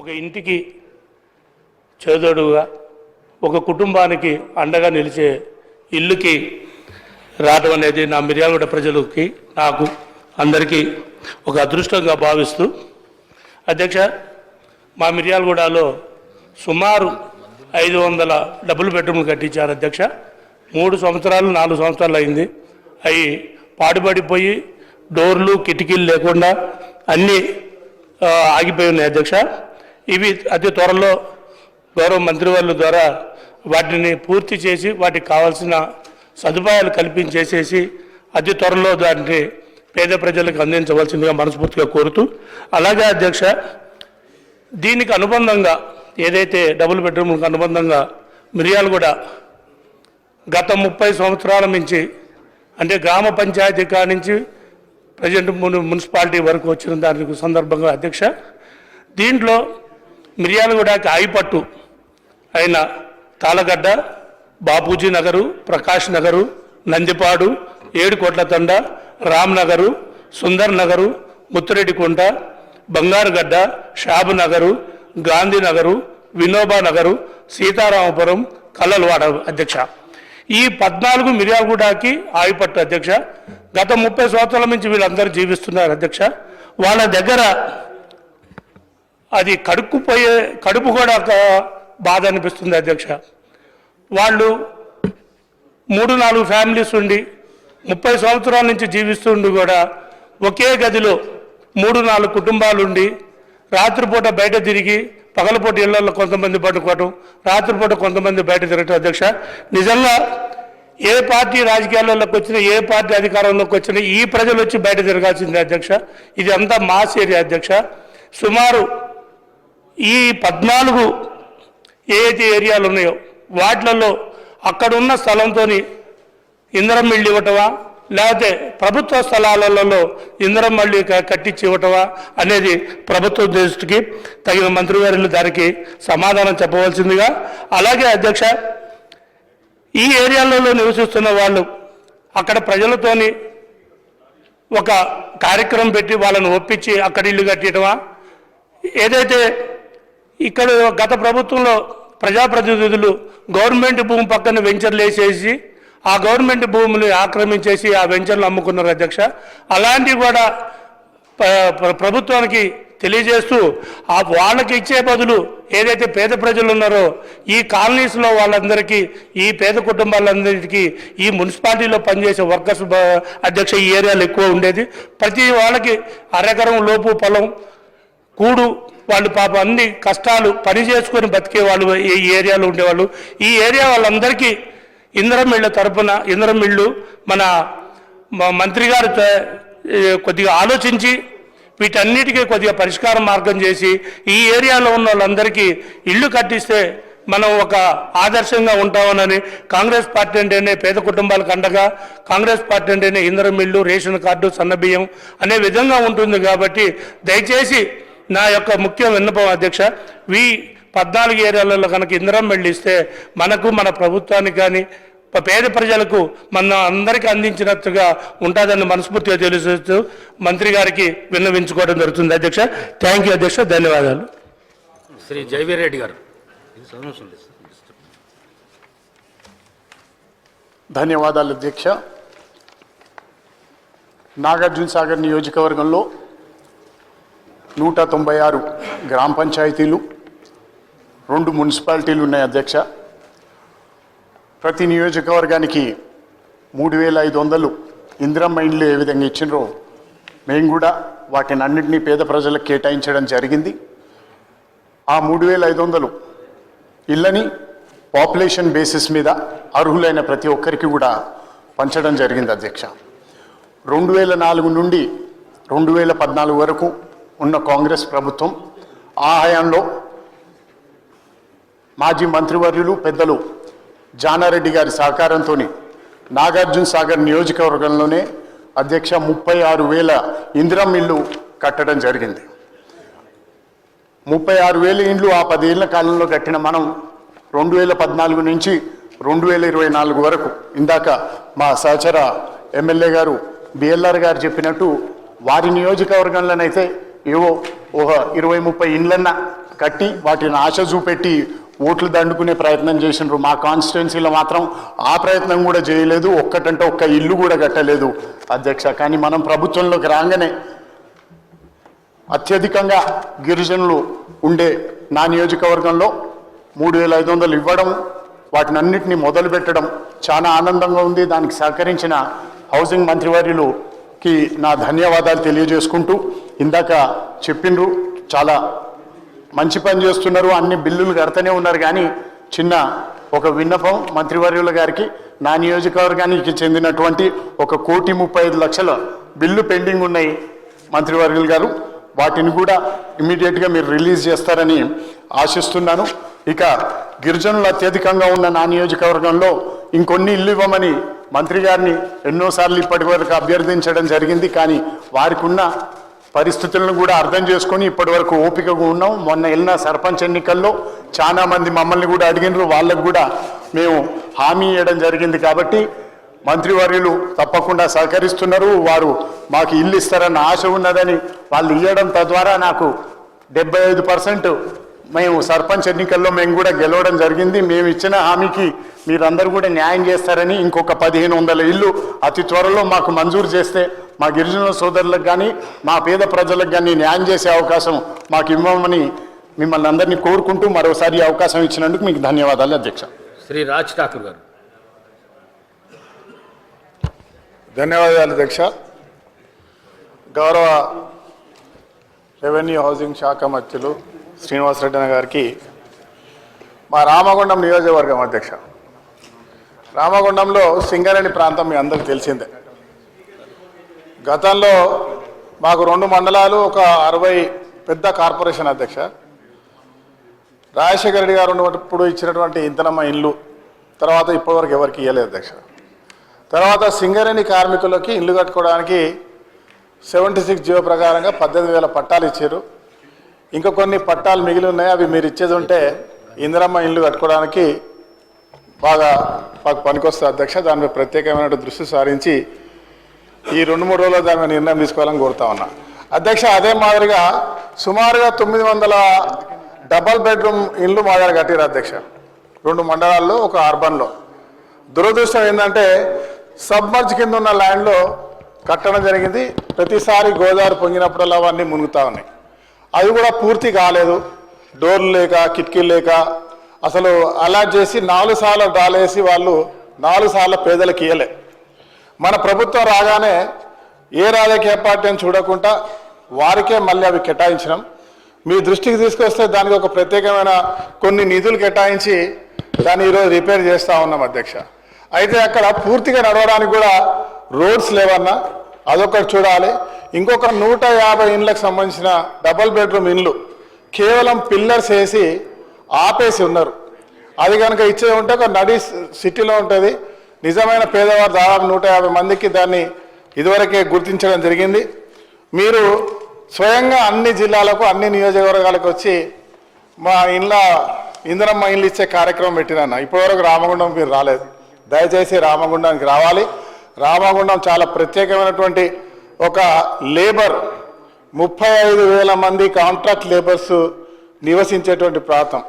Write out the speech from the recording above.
ఒక ఇంటికి చేదోడుగా, ఒక కుటుంబానికి అండగా నిలిచే ఇల్లుకి రావడం అనేది నా మిర్యాలగూడ ప్రజలకి, నాకు అందరికీ ఒక అదృష్టంగా భావిస్తూ, అధ్యక్ష, మా మిర్యాలగూడలో సుమారు 500 డబుల్ బెడ్రూమ్లు కట్టించారు అధ్యక్ష. 3 సంవత్సరాలు 4 సంవత్సరాలు అయింది. అవి పాడుపడిపోయి డోర్లు కిటికీలు లేకుండా అన్నీ ఆగిపోయి ఉన్నాయి అధ్యక్ష. ఇవి అతి త్వరలో గౌరవ మంత్రివర్యుల ద్వారా వాటిని పూర్తి చేసి వాటికి కావాల్సిన సదుపాయాలు కల్పించేసేసి అతి త్వరలో దాన్ని పేద ప్రజలకు అందించవలసిందిగా మనస్ఫూర్తిగా కోరుతూ, అలాగే అధ్యక్ష, దీనికి అనుబంధంగా ఏదైతే డబుల్ బెడ్రూమ్లకు అనుబంధంగా మిర్యాలగూడ గత 30 సంవత్సరాల నుంచి, అంటే గ్రామ పంచాయతీ కాడి నుంచి ప్రజెంట్ మున్సిపాలిటీ వరకు వచ్చిన దానికి సందర్భంగా అధ్యక్ష, దీంట్లో మిర్యాలగూడకి ఆయిపట్టు అయిన తాళగడ్డ, బాపూజీ నగరు, ప్రకాష్ నగరు, నందిపాడు, ఏడుకోట్లతండ, రామ్ నగరు, సుందర్ నగరు, ముత్తిరెడ్డికుంట, బంగారుగడ్డ, షాబు నగరు, గాంధీ నగరు, వినోబా నగరు, సీతారామపురం, కల్లలవాడ అధ్యక్ష. ఈ 14 మిర్యాలగూడకి ఆయిపట్టు అధ్యక్ష. గత 30 సంవత్సరాల నుంచి వీళ్ళందరూ జీవిస్తున్నారు అధ్యక్ష. వాళ్ళ దగ్గర అది కడుపు కూడా ఒక బాధ అనిపిస్తుంది అధ్యక్ష. వాళ్ళు 3-4 ఫ్యామిలీస్ ఉండి 30 సంవత్సరాల నుంచి జీవిస్తుండి కూడా ఒకే గదిలో 3-4 కుటుంబాలు ఉండి రాత్రిపూట బయట తిరిగి పగలపూట ఇళ్లలో కొంతమంది పడుకోవటం, రాత్రిపూట కొంతమంది బయట తిరగటం అధ్యక్ష. నిజంగా ఏ పార్టీ రాజకీయాల్లోకి వచ్చినా, ఏ పార్టీ అధికారంలోకి వచ్చినా ఈ ప్రజలు వచ్చి బయట తిరగాల్సిందే అధ్యక్ష. ఇది అంతా మాస్ ఏరియా అధ్యక్ష. సుమారు ఈ 14 ఏదైతే ఏరియాలు ఉన్నాయో వాటిలలో అక్కడున్న స్థలంతో ఇందిరమ్మ ఇళ్ళు ఇవ్వటమా, లేకపోతే ప్రభుత్వ స్థలాలలో ఇందిరమ్మ ఇళ్ళు కట్టించి ఇవ్వటమా అనేది ప్రభుత్వ దృష్టికి తగిన మంత్రివర్యులు దానికి సమాధానం చెప్పవలసిందిగా. అలాగే అధ్యక్ష, ఈ ఏరియాలలో నివసిస్తున్న వాళ్ళు అక్కడ ప్రజలతోని ఒక కార్యక్రమం పెట్టి వాళ్ళని ఒప్పించి అక్కడ ఇల్లు కట్టడమా, ఏదైతే ఇక్కడ గత ప్రభుత్వంలో ప్రజాప్రతినిధులు గవర్నమెంట్ భూమి పక్కన వెంచర్లు వేసేసి ఆ గవర్నమెంట్ భూములు ఆక్రమించేసి ఆ వెంచర్లు అమ్ముకున్నారు అధ్యక్ష. అలాంటివి కూడా ప్రభుత్వానికి తెలియజేస్తూ వాళ్ళకి ఇచ్చే బదులు ఏదైతే పేద ప్రజలు ఉన్నారో ఈ కాలనీస్లో వాళ్ళందరికీ, ఈ పేద కుటుంబాలందరికీ ఈ మున్సిపాలిటీలో పనిచేసే వర్కర్స్ అధ్యక్ష ఈ ఏరియాలో ఎక్కువ ఉండేది. ప్రతి వాళ్ళకి అరెకరం లోపు పొలం, కూడు, వాళ్ళు పాప అన్ని కష్టాలు పని చేసుకొని బతికే వాళ్ళు ఈ ఏరియాలో ఉండేవాళ్ళు. ఈ ఏరియా వాళ్ళందరికీ ఇందిరమ్మ ఇళ్ళ తరపున ఇందిరమ్మ ఇళ్ళు మన మంత్రి గారు కొద్దిగా ఆలోచించి వీటన్నిటికీ కొద్దిగా పరిష్కార మార్గం చేసి ఈ ఏరియాలో ఉన్న వాళ్ళందరికీ ఇళ్ళు కట్టిస్తే మనం ఒక ఆదర్శంగా ఉంటామని, కాంగ్రెస్ పార్టీ అంటేనే పేద కుటుంబాలకు అండగా, కాంగ్రెస్ పార్టీ అంటేనే ఇందిరమ్మ ఇళ్ళు, రేషన్ కార్డు, సన్నబియ్యం అనే విధంగా ఉంటుంది. కాబట్టి దయచేసి నా యొక్క ముఖ్య విన్నపం అధ్యక్ష, 14 ఏరియాలలో కనుక ఇందిరమ్మ ఇళ్ళు ఇస్తే మనకు, మన ప్రభుత్వానికి కానీ పేద ప్రజలకు మన అందరికీ అందించినట్టుగా ఉంటుందని మనస్ఫూర్తిగా తెలియజేస్తూ మంత్రి గారికి విన్నవించుకోవడం జరుగుతుంది అధ్యక్ష. థ్యాంక్ యూ అధ్యక్ష, ధన్యవాదాలు. శ్రీ జైవీర్ రెడ్డి గారు. ధన్యవాదాలు అధ్యక్ష. నాగార్జున సాగర్ నియోజకవర్గంలో 196 గ్రామ పంచాయతీలు, 2 మున్సిపాలిటీలు ఉన్నాయి అధ్యక్ష. ప్రతి నియోజకవర్గానికి 3500 ఇందిరమ్మ ఇండ్లు ఏ విధంగా ఇచ్చినరో మేము కూడా వాటిని అన్నింటినీ పేద ప్రజలకు కేటాయించడం జరిగింది. ఆ 3500 ఇళ్ళని పాపులేషన్ బేసిస్ మీద అర్హులైన ప్రతి ఒక్కరికి కూడా పంచడం జరిగింది అధ్యక్ష. 2004 నుండి 2014 వరకు ఉన్న కాంగ్రెస్ ప్రభుత్వం ఆ హయాంలో మాజీ మంత్రివర్యులు పెద్దలు జానారెడ్డి గారి సహకారంతో నాగార్జున సాగర్ నియోజకవర్గంలోనే అధ్యక్ష 36,000 ఇందిరమ్మ ఇళ్ళు కట్టడం జరిగింది. 36,000 ఇండ్లు ఆ 10 ఏళ్ల కాలంలో కట్టిన మనం 2014 నుంచి 2024 వరకు ఇందాక మా సహచర ఎమ్మెల్యే గారు బిఎల్ఆర్ గారు చెప్పినట్టు వారి నియోజకవర్గంలోనైతే ఏవో ఒక 20-30 ఇండ్లన్నా కట్టి వాటిని ఆశ చూపెట్టి ఓట్లు దండుకునే ప్రయత్నం చేసినారు. మా కాన్స్టిట్యున్సీలో మాత్రం ఆ ప్రయత్నం కూడా చేయలేదు. ఒక్కటంటే ఒక్క ఇల్లు కూడా కట్టలేదు అధ్యక్ష. కానీ మనం ప్రభుత్వంలోకి రాగానే అత్యధికంగా గిరిజనులు ఉండే నా నియోజకవర్గంలో 3,500 ఇవ్వడం, వాటిని అన్నింటినీ మొదలు పెట్టడం చాలా ఆనందంగా ఉంది. దానికి సహకరించిన హౌసింగ్ మంత్రివర్యులుకి నా ధన్యవాదాలు తెలియజేసుకుంటూ, ఇందాక చెప్పిండ్రు చాలా మంచి పని చేస్తున్నారు, అన్ని బిల్లులు కడుతూనే ఉన్నారు. కానీ చిన్న ఒక విన్నపం మంత్రివర్యుల గారికి, నా నియోజకవర్గానికి చెందినటువంటి 1,35,00,000 బిల్లు పెండింగ్ ఉన్నాయి మంత్రివర్యులు గారు. వాటిని కూడా ఇమ్మీడియట్గా మీరు రిలీజ్ చేస్తారని ఆశిస్తున్నాను. ఇక గిరిజనులు అత్యధికంగా ఉన్న నా నియోజకవర్గంలో ఇంకొన్ని ఇల్లు ఇవ్వమని మంత్రి గారిని ఎన్నోసార్లు ఇప్పటి వరకు అభ్యర్థించడం జరిగింది. కానీ వారికి ఉన్న పరిస్థితులను కూడా అర్థం చేసుకొని ఇప్పటి వరకు ఓపికగా ఉన్నాం. మొన్న వెళ్ళిన సర్పంచ్ ఎన్నికల్లో చాలా మంది మమ్మల్ని కూడా అడిగినారు, వాళ్ళకు కూడా మేము హామీ ఇవ్వడం జరిగింది. కాబట్టి మంత్రివర్యులు తప్పకుండా సహకరిస్తున్నారు. వారు మాకు ఇల్లు ఇస్తారన్న ఆశ ఉన్నదని వాళ్ళు ఇవ్వడం, తద్వారా నాకు 75% మేము సర్పంచ్ ఎన్నికల్లో మేము కూడా గెలవడం జరిగింది. మేము ఇచ్చిన హామీకి మీరందరూ కూడా న్యాయం చేస్తారని ఇంకొక 1,500 ఇల్లు అతి త్వరలో మాకు మంజూరు చేస్తే మా గిరిజన సోదరులకు కానీ మా పేద ప్రజలకు కానీ న్యాయం చేసే అవకాశం మాకు ఇవ్వమని మిమ్మల్ని అందరినీ కోరుకుంటూ మరోసారి ఈ అవకాశం ఇచ్చినందుకు మీకు ధన్యవాదాలు అధ్యక్ష. శ్రీ రాజ్ ఠాకూర్ గారు. ధన్యవాదాలు అధ్యక్ష. గౌరవ రెవెన్యూ హౌసింగ్ శాఖ మంత్రులు శ్రీనివాసరెడ్డి అన్న గారికి, మా రామగుండం నియోజకవర్గం అధ్యక్ష, రామగుండంలో సింగరేణి ప్రాంతం మీ అందరికీ తెలిసిందే. గతంలో మాకు 2 మండలాలు, ఒక 60 పెద్ద కార్పొరేషన్ అధ్యక్ష. రాజశేఖర రెడ్డి గారు ఉన్నప్పుడు ఇచ్చినటువంటి ఇంతనమ్మ ఇల్లు తర్వాత ఇప్పటివరకు ఎవరికి ఇవ్వలేదు అధ్యక్ష. తర్వాత సింగరేణి కార్మికులకి ఇల్లు కట్టుకోవడానికి 76 జీవో ప్రకారంగా 18,000 పట్టాలు ఇచ్చారు. ఇంకా కొన్ని పట్టాలు మిగిలి ఉన్నాయి, అవి మీరు ఇచ్చేది ఉంటే ఇందిరమ్మ ఇల్లు కట్టుకోవడానికి బాగా మాకు పనికొస్తుంది అధ్యక్ష. దాని మీద ప్రత్యేకమైన దృష్టి సారించి ఈ 2-3 రోజుల్లో దాని మీద నిర్ణయం తీసుకోవాలని కోరుతా ఉన్నా అధ్యక్ష. అదే మాదిరిగా సుమారుగా 900 డబల్ బెడ్రూమ్ ఇల్లు మా దగ్గర కట్టారు అధ్యక్ష, 2 మండలాల్లో, ఒక అర్బన్లో. దురదృష్టం ఏంటంటే సబ్మర్జ్ కింద ఉన్న ల్యాండ్లో కట్టడం జరిగింది. ప్రతిసారి గోదావరి పొంగినప్పుడల్లా అవన్నీ మునుగుతూ ఉన్నాయి. అవి కూడా పూర్తి కాలేదు, డోర్లు లేక కిటికీలు లేక అసలు అలాట్ చేసి 4 సార్లు డాలేసి వాళ్ళు 4 సార్లు పేదలకు ఇవ్వలే. మన ప్రభుత్వం రాగానే ఏ రాజకీయ పార్టీ అని చూడకుండా వారికే మళ్ళీ అవి కేటాయించినాం. మీ దృష్టికి తీసుకొస్తే దానికి ఒక ప్రత్యేకమైన కొన్ని నిధులు కేటాయించి దాన్ని ఈరోజు రిపేర్ చేస్తూ ఉన్నాం అధ్యక్ష. అయితే అక్కడ పూర్తిగా నడవడానికి కూడా రోడ్స్ లేవన్నా, అదొకటి చూడాలి. ఇంకొక 150 ఇండ్లకు సంబంధించిన డబల్ బెడ్రూమ్ ఇండ్లు కేవలం పిల్లర్స్ వేసి ఆపేసి ఉన్నారు. అది కనుక ఇచ్చేది ఉంటే ఒక నడి సిటీలో ఉంటుంది. నిజమైన పేదవారు దాదాపు 150 మందికి దాన్ని ఇదివరకే గుర్తించడం జరిగింది. మీరు స్వయంగా అన్ని జిల్లాలకు, అన్ని నియోజకవర్గాలకు వచ్చి మా ఇందిరమ్మ ఇల్లు ఇచ్చే కార్యక్రమం పెట్టినన్న. ఇప్పటివరకు రామగుండం మీరు రాలేదు. దయచేసి రామగుండానికి రావాలి. రామగుండం చాలా ప్రత్యేకమైనటువంటి ఒక లేబర్, 35,000 మంది కాంట్రాక్ట్ లేబర్స్ నివసించేటువంటి ప్రాంతం.